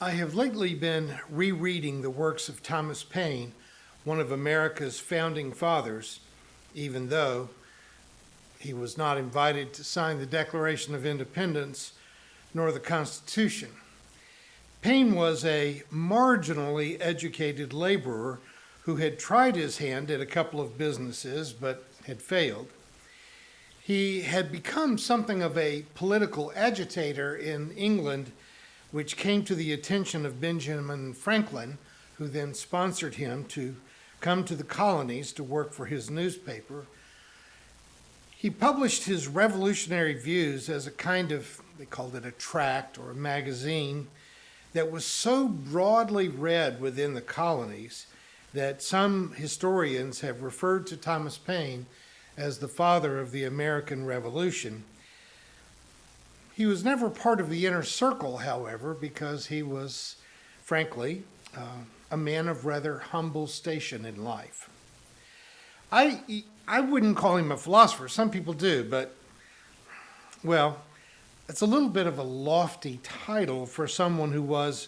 I have lately been rereading the works of Thomas Paine, one of America's founding fathers, even though he was not invited to sign the Declaration of Independence nor the Constitution. Paine was a marginally educated laborer who had tried his hand at a couple of businesses but had failed. He had become something of a political agitator in England, which came to the attention of Benjamin Franklin, who then sponsored him to come to the colonies to work for his newspaper. He published his revolutionary views as a kind of, they called it a tract or a magazine, that was so broadly read within the colonies that some historians have referred to Thomas Paine as the father of the American Revolution. He was never part of the inner circle, however, because he was, frankly, a man of rather humble station in life. I wouldn't call him a philosopher. Some people do, but, well, it's a little bit of a lofty title for someone who was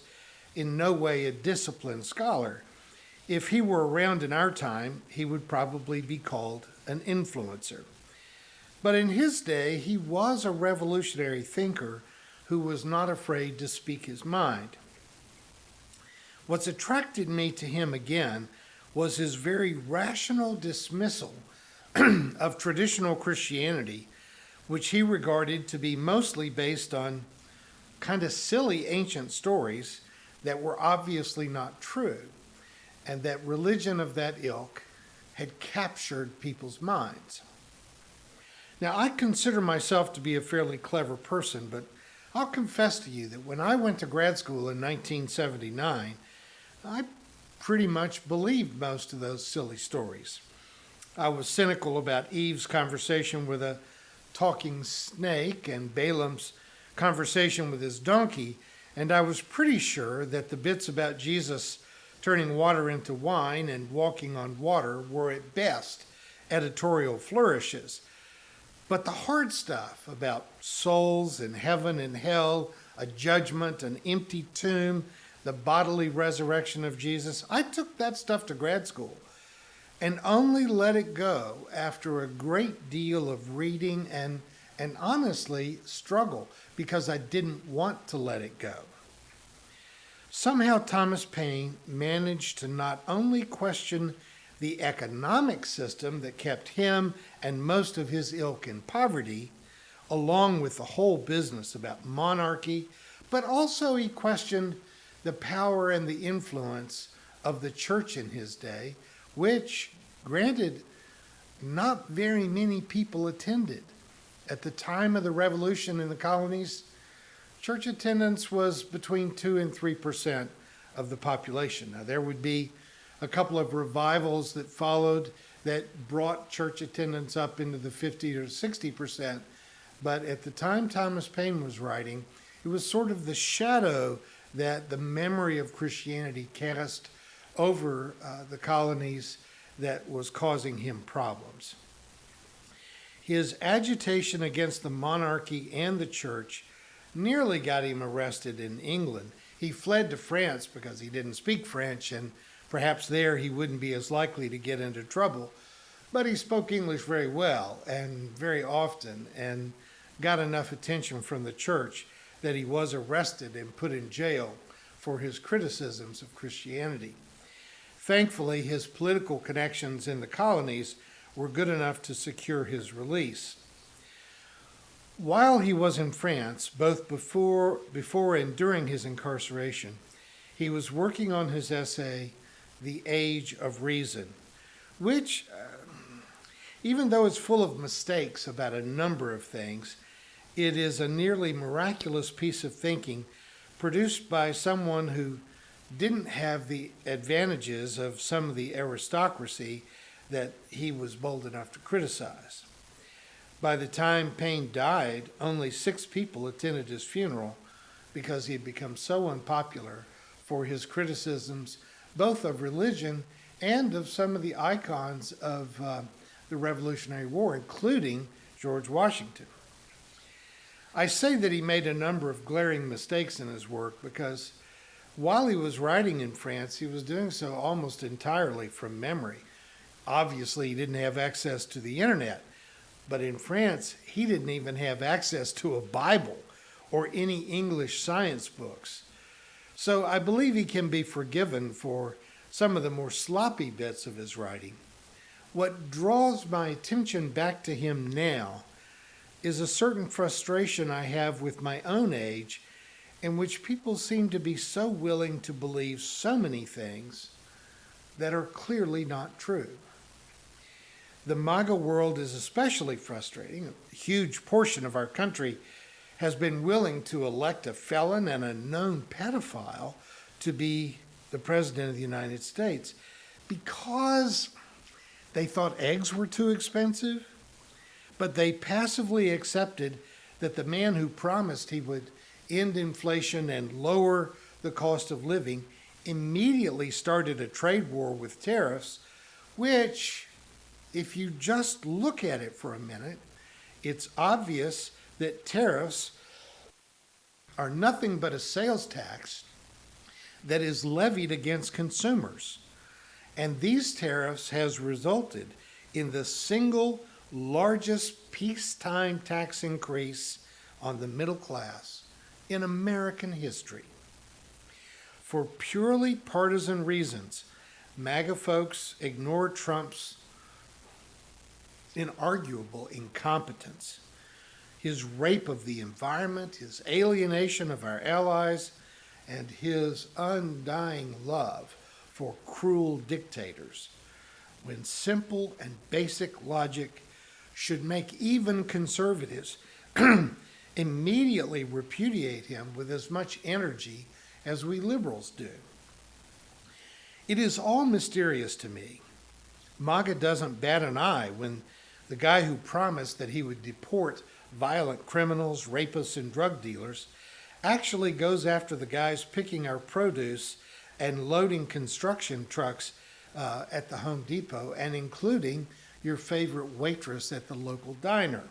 in no way a disciplined scholar. If he were around in our time, he would probably be called an influencer. But in his day, he was a revolutionary thinker who was not afraid to speak his mind. What's attracted me to him again was his very rational dismissal of traditional Christianity, which he regarded to be mostly based on kind of silly ancient stories that were obviously not true, and that religion of that ilk had captured people's minds. Now, I consider myself to be a fairly clever person, but I'll confess to you that when I went to grad school in 1979, I pretty much believed most of those silly stories. I was cynical about Eve's conversation with a talking snake and Balaam's conversation with his donkey, and I was pretty sure that the bits about Jesus turning water into wine and walking on water were at best editorial flourishes. But the hard stuff about souls and heaven and hell, a judgment, an empty tomb, the bodily resurrection of Jesus, I took that stuff to grad school and only let it go after a great deal of reading and honestly struggle because I didn't want to let it go. Somehow Thomas Paine managed to not only question the economic system that kept him and most of his ilk in poverty, along with the whole business about monarchy, but also he questioned the power and the influence of the church in his day, which, granted, not very many people attended. At the time of the revolution in the colonies, church attendance was between 2 and 3% of the population. Now, there would be a couple of revivals that followed that brought church attendance up into the 50 or 60%, but at the time Thomas Paine was writing, it was sort of the shadow that the memory of Christianity cast over the colonies that was causing him problems. His agitation against the monarchy and the church nearly got him arrested in England. He fled to France because he didn't speak French, and perhaps there he wouldn't be as likely to get into trouble. But he spoke English very well and very often and got enough attention from the church that he was arrested and put in jail for his criticisms of Christianity. Thankfully, his political connections in the colonies were good enough to secure his release. While he was in France, both before and during his incarceration, he was working on his essay, The Age of Reason, which, even though it's full of mistakes about a number of things, it is a nearly miraculous piece of thinking produced by someone who didn't have the advantages of some of the aristocracy that he was bold enough to criticize. By the time Paine died, only 6 people attended his funeral because he had become so unpopular for his criticisms both of religion and of some of the icons of the Revolutionary War, including George Washington. I say that he made a number of glaring mistakes in his work because While he was writing in France, he was doing so almost entirely from memory. Obviously, he didn't have access to the internet, but in France, he didn't even have access to a Bible or any English science books. So I believe he can be forgiven for some of the more sloppy bits of his writing. What draws my attention back to him now is a certain frustration I have with my own age, in which people seem to be so willing to believe so many things that are clearly not true. The MAGA world is especially frustrating. A huge portion of our country has been willing to elect a felon and a known pedophile to be the President of the United States because they thought eggs were too expensive, but they passively accepted that the man who promised he would end inflation and lower the cost of living immediately started a trade war with tariffs, which, if you just look at it for a minute, it's obvious that tariffs are nothing but a sales tax that is levied against consumers. And these tariffs has resulted in the single largest peacetime tax increase on the middle class in American history. For purely partisan reasons, MAGA folks ignore Trump's inarguable incompetence, his rape of the environment, his alienation of our allies, and his undying love for cruel dictators, when simple and basic logic should make even conservatives immediately repudiate him with as much energy as we liberals do. It is all mysterious to me. MAGA doesn't bat an eye when the guy who promised that he would deport violent criminals, rapists, and drug dealers actually goes after the guys picking our produce and loading construction trucks at the Home Depot, and including your favorite waitress at the local diner.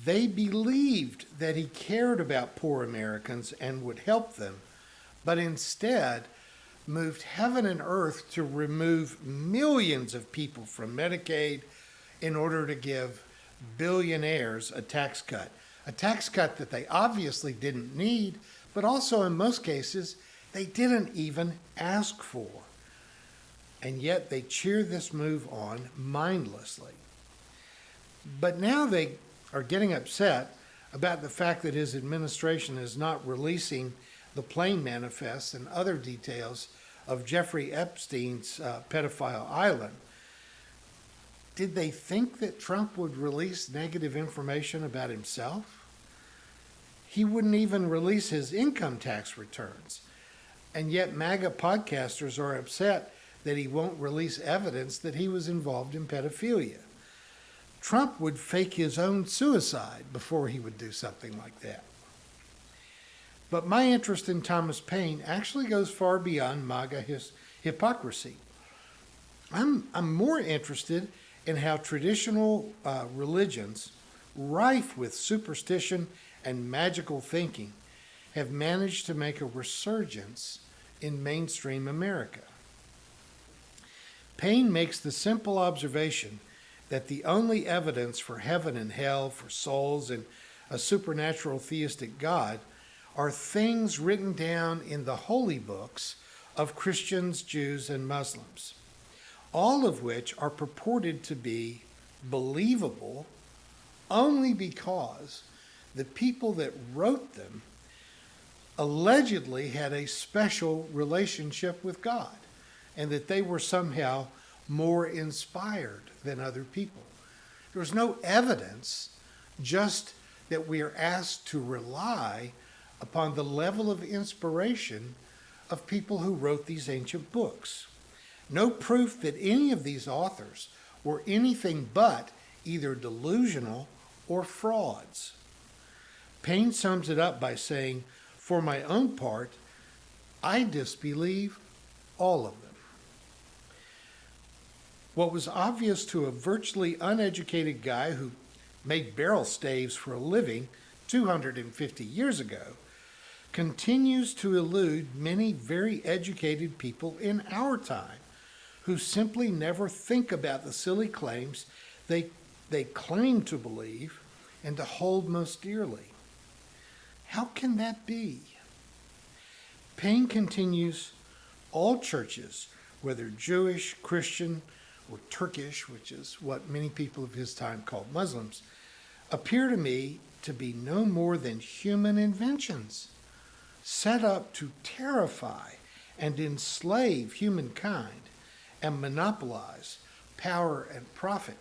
They believed that he cared about poor Americans and would help them, but instead moved heaven and earth to remove millions of people from Medicaid in order to give billionaires a tax cut that they obviously didn't need, but also in most cases they didn't even ask for. And yet they cheer this move on mindlessly. But now they are getting upset about the fact that his administration is not releasing the plane manifests and other details of Jeffrey Epstein's pedophile island. Did they think that Trump would release negative information about himself? He wouldn't even release his income tax returns. And yet MAGA podcasters are upset that he won't release evidence that he was involved in pedophilia. Trump would fake his own suicide before he would do something like that. But my interest in Thomas Paine actually goes far beyond MAGA hypocrisy. I'm more interested in how traditional religions, rife with superstition and magical thinking, have managed to make a resurgence in mainstream America. Paine makes the simple observation that the only evidence for heaven and hell, for souls, and a supernatural theistic God are things written down in the holy books of Christians, Jews, and Muslims, all of which are purported to be believable only because the people that wrote them allegedly had a special relationship with God, and that they were somehow more inspired than other people. There's no evidence, just that we are asked to rely upon the level of inspiration of people who wrote these ancient books. No proof that any of these authors were anything but either delusional or frauds. Paine sums it up by saying, "For my own part, I disbelieve all of them." What was obvious to a virtually uneducated guy who made barrel staves for a living 250 years ago continues to elude many very educated people in our time who simply never think about the silly claims they claim to believe and to hold most dearly. How can that be? Paine continues, all churches, whether Jewish, Christian, or Turkish, which is what many people of his time called Muslims, appear to me to be no more than human inventions, set up to terrify and enslave humankind and monopolize power and profit.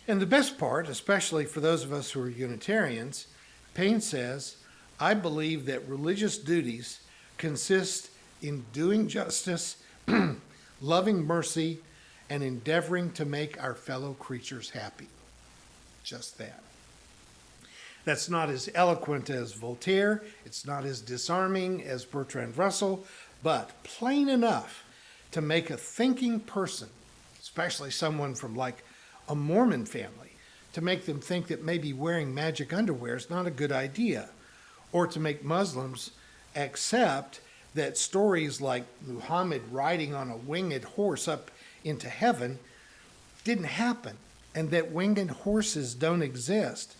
And the best part, especially for those of us who are Unitarians, Paine says, I believe that religious duties consist in doing justice, loving mercy, and endeavoring to make our fellow creatures happy. Just that. That's not as eloquent as Voltaire. It's not as disarming as Bertrand Russell, but plain enough to make a thinking person, especially someone from like a Mormon family, to make them think that maybe wearing magic underwear is not a good idea, or to make Muslims accept that stories like Muhammad riding on a winged horse up into heaven didn't happen, and that winged horses don't exist.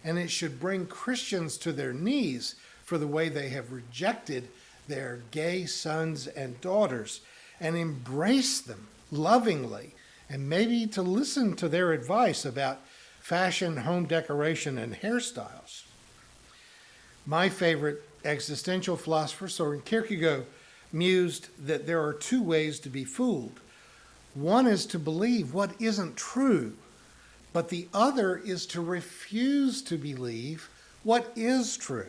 And it should bring Christians to their knees for the way they have rejected their gay sons and daughters and embrace them lovingly, and maybe to listen to their advice about fashion, home decoration, and hairstyles. My favorite existential philosopher, Soren Kierkegaard, mused that there are two ways to be fooled. One is to believe what isn't true, but the other is to refuse to believe what is true.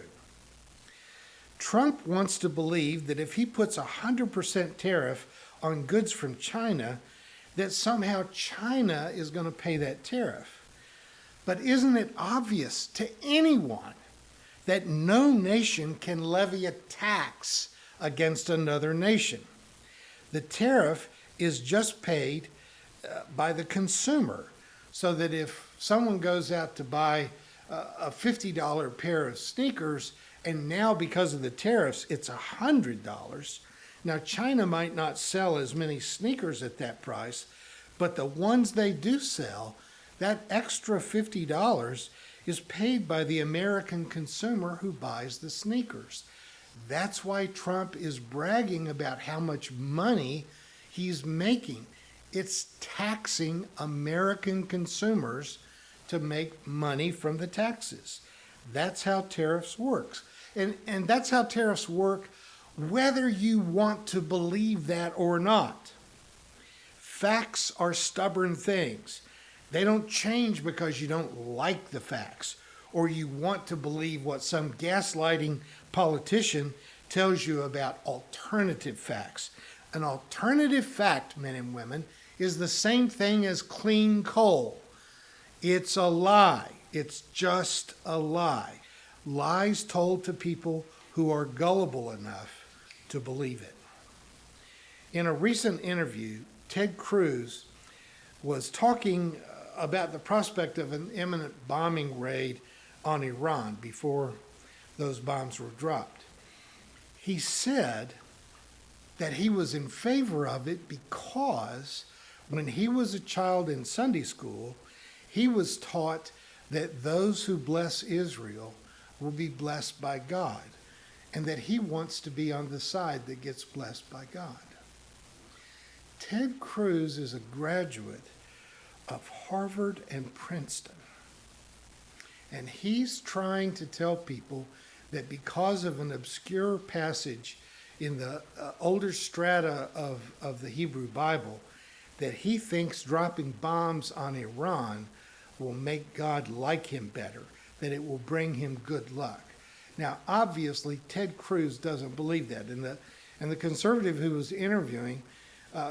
Trump wants to believe that if he puts 100% tariff on goods from China, that somehow China is going to pay that tariff. But isn't it obvious to anyone that no nation can levy a tax against another nation? The tariff is just paid by the consumer, so that if someone goes out to buy a $50 pair of sneakers, and now because of the tariffs it's $100, now China might not sell as many sneakers at that price, but the ones they do sell, that extra $50 is paid by the American consumer who buys the sneakers. That's why Trump is bragging about how much money he's making. It's taxing American consumers to make money from the taxes. That's how tariffs work. And that's how tariffs work whether you want to believe that or not. Facts are stubborn things. They don't change because you don't like the facts or you want to believe what some gaslighting politician tells you about alternative facts. An alternative fact, men and women, is the same thing as clean coal. It's a lie. It's just a lie. Lies told to people who are gullible enough to believe it. In a recent interview, Ted Cruz was talking about the prospect of an imminent bombing raid on Iran before those bombs were dropped. He said that he was in favor of it because when he was a child in Sunday school, he was taught that those who bless Israel will be blessed by God, and that he wants to be on the side that gets blessed by God. Ted Cruz is a graduate of Harvard and Princeton, and he's trying to tell people that because of an obscure passage in the older strata of the Hebrew Bible, that he thinks dropping bombs on Iran will make God like him better, that it will bring him good luck. Now, obviously, Ted Cruz doesn't believe that, and the conservative who was interviewing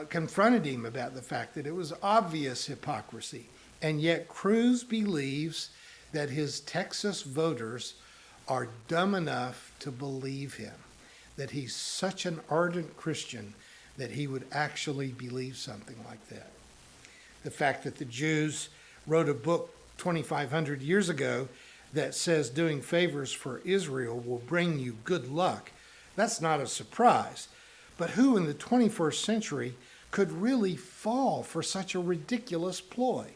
confronted him about the fact that it was obvious hypocrisy, and yet Cruz believes that his Texas voters are dumb enough to believe him, that he's such an ardent Christian that he would actually believe something like that. The fact that the Jews wrote a book 2,500 years ago that says doing favors for Israel will bring you good luck, that's not a surprise. But who in the 21st century could really fall for such a ridiculous ploy?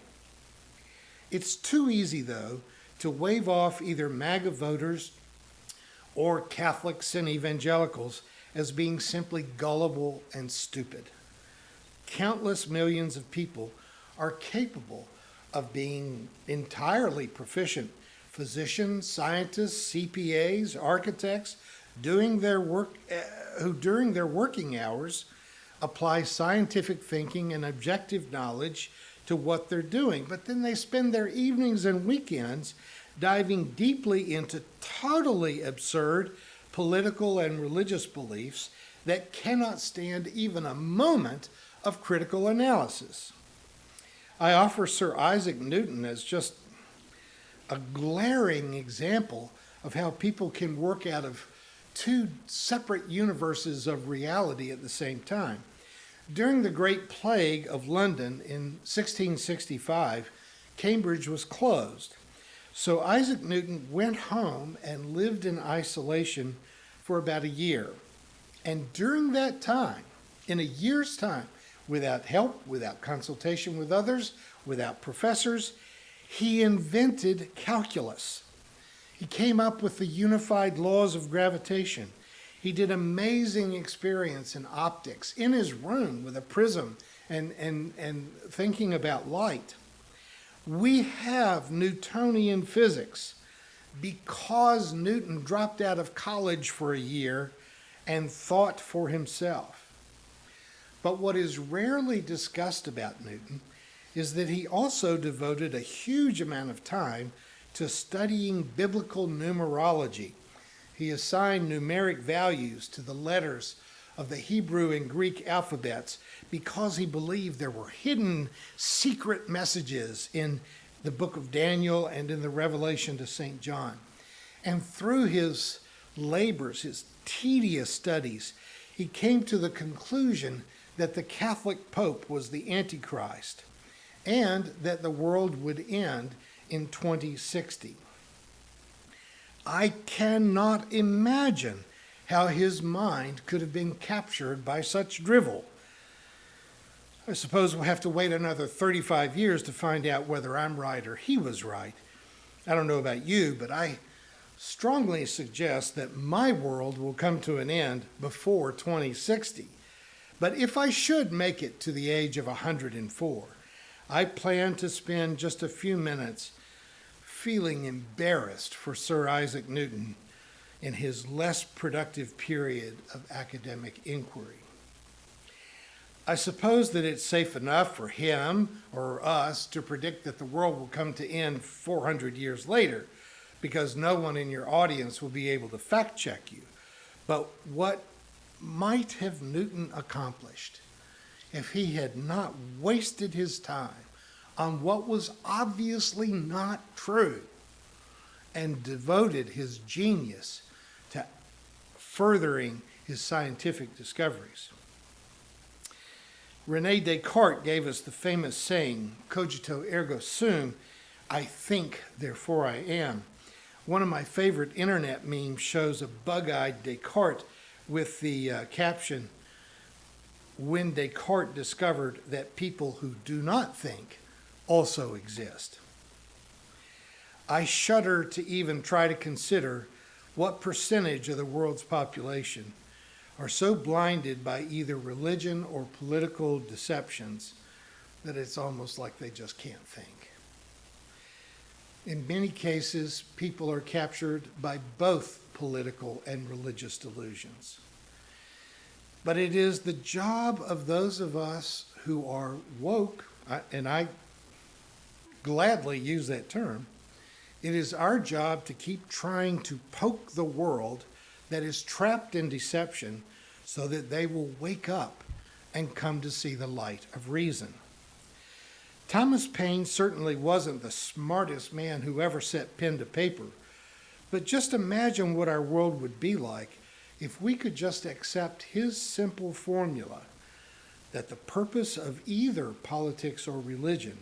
It's too easy, though, to wave off either MAGA voters or Catholics and evangelicals as being simply gullible and stupid. Countless millions of people are capable of being entirely proficient physicians, scientists, CPAs, architects, doing their work, who during their working hours apply scientific thinking and objective knowledge to what they're doing. But then they spend their evenings and weekends diving deeply into totally absurd political and religious beliefs that cannot stand even a moment of critical analysis. I offer Sir Isaac Newton as just a glaring example of how people can work out of two separate universes of reality at the same time. During the Great Plague of London in 1665, Cambridge was closed. So Isaac Newton went home and lived in isolation for about a year. And during that time, in a year's time, without help, without consultation with others, without professors, he invented calculus. He came up with the unified laws of gravitation. He did amazing experiments in optics in his room with a prism and thinking about light. We have Newtonian physics because Newton dropped out of college for a year and thought for himself. But what is rarely discussed about Newton is that he also devoted a huge amount of time to studying biblical numerology. He assigned numeric values to the letters of the Hebrew and Greek alphabets because he believed there were hidden secret messages in the book of Daniel and in the Revelation to St. John. And through his labors, his tedious studies, he came to the conclusion that the Catholic Pope was the Antichrist and that the world would end in 2060. I cannot imagine how his mind could have been captured by such drivel. I suppose we'll have to wait another 35 years to find out whether I'm right or he was right. I don't know about you, but I strongly suggest that my world will come to an end before 2060. But if I should make it to the age of 104, I plan to spend just a few minutes feeling embarrassed for Sir Isaac Newton in his less productive period of academic inquiry. I suppose that it's safe enough for him or us to predict that the world will come to end 400 years later, because no one in your audience will be able to fact check you. But what might have Newton accomplished if he had not wasted his time on what was obviously not true and devoted his genius to furthering his scientific discoveries? René Descartes gave us the famous saying, cogito ergo sum, I think, therefore I am. One of my favorite internet memes shows a bug-eyed Descartes with the caption, when Descartes discovered that people who do not think also exist. I shudder to even try to consider what percentage of the world's population are so blinded by either religion or political deceptions that it's almost like they just can't think. In many cases, people are captured by both political and religious delusions. But it is the job of those of us who are woke, and I gladly use that term, it is our job to keep trying to poke the world that is trapped in deception so that they will wake up and come to see the light of reason. Thomas Paine certainly wasn't the smartest man who ever set pen to paper, but just imagine what our world would be like if we could just accept his simple formula that the purpose of either politics or religion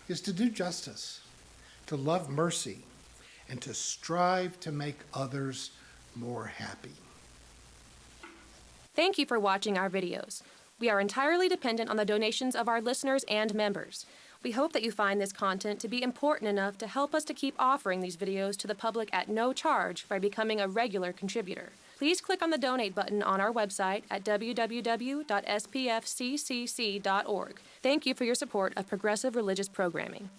is to do justice, to love mercy, and to strive to make others more happy. Thank you for watching our videos. We are entirely dependent on the donations of our listeners and members. We hope that you find this content to be important enough to help us to keep offering these videos to the public at no charge by becoming a regular contributor. Please click on the donate button on our website at www.spfccc.org. Thank you for your support of progressive religious programming.